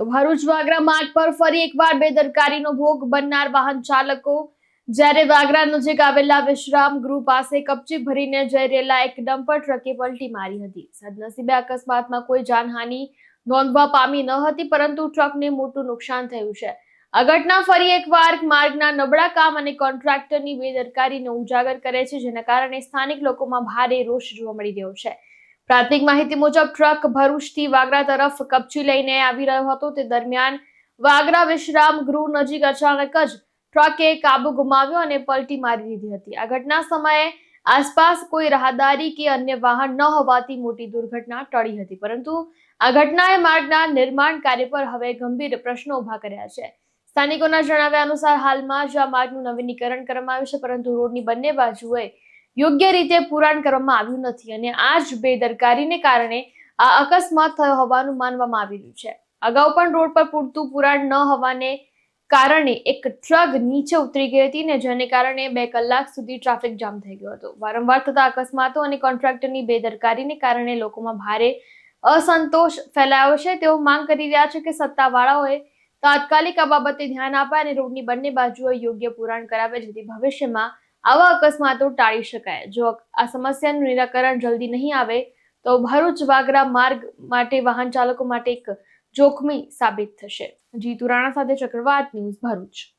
તો ભરૂચ વાગરા માર્ગ પર ફરી એકવાર બેદરકારીનો ભોગ બનનાર વાહન ચાલકો જ્યારે વાગરા નજીક આવેલા વિશ્રામ ગૃહ પાસે કપચી ભરીને જઈ રહેલા એક ડમ્પર ટ્રકે પલટી મારી હતી. સદનસીબે અકસ્માતમાં કોઈ જાનહાનિ નોંધવા પામી ન હતી, પરંતુ ટ્રકને મોટું નુકસાન થયું છે. આ ઘટના ફરી એકવાર માર્ગના નબળા કામ અને કોન્ટ્રાક્ટરની બેદરકારીને ઉજાગર કરે છે, જેના કારણે સ્થાનિક લોકોમાં ભારે રોષ જોવા મળી રહ્યો છે. પ્રાથમિક માહિતી મુજબ ટ્રક ભરૂચથી વાગરા તરફ કપચી લઈને આવી રહ્યો હતો. તે દરમિયાન વાગરા વિશ્રામ ગૃહ નજીક અચાનક જ ટ્રકે કાબુ ગુમાવ્યો અને પલટી મારી દીધી હતી. આ ઘટના સમયે આસપાસ કોઈ રાહદારી કે અન્ય વાહન ન હોવાથી મોટી દુર્ઘટના ટળી હતી, પરંતુ આ ઘટનાએ માર્ગના નિર્માણ કાર્ય પર હવે ગંભીર પ્રશ્નો ઉભા કર્યા છે. સ્થાનિકોના જણાવ્યા અનુસાર હાલમાં જ આ માર્ગનું નવીનીકરણ કરવામાં આવ્યું છે, પરંતુ રોડની બંને બાજુએ યોગ્ય રીતે પુરાણ કરવામાં આવ્યું નથી અને આ જ બેદરકારીને કારણે આ અકસ્માત થયો હોવાનું માનવામાં આવી રહ્યું છે. અગાઉ પણ રોડ પર પૂરતું પુરાણ ન હોવાને કારણે એક ટ્રક નીચે ઉતરી ગઈ હતી ને જેને કારણે 2 કલાક સુધી ટ્રાફિક જામ થઈ ગયો હતો. વારંવાર થતા અકસ્માતો અને કોન્ટ્રાક્ટરની બેદરકારીને કારણે લોકોમાં ભારે અસંતોષ ફેલાયો છે. તેઓ માંગ કરી રહ્યા છે કે સત્તાવાળાઓએ તાત્કાલિક આ બાબતે ધ્યાન આપે અને રોડની બંને બાજુએ યોગ્ય પુરાણ કરાવે, જેથી ભવિષ્યમાં આવા અકસ્માતો ટાળી શકાય. જો આ સમસ્યાનું નિરાકરણ જલ્દી નહીં આવે તો ભરૂચ વાગરા માર્ગ માટે વાહન ચાલકો માટે એક જોખમી સાબિત થશે. જીતુ રાણા સાથે ચક્રવાત ન્યૂઝ, ભરૂચ.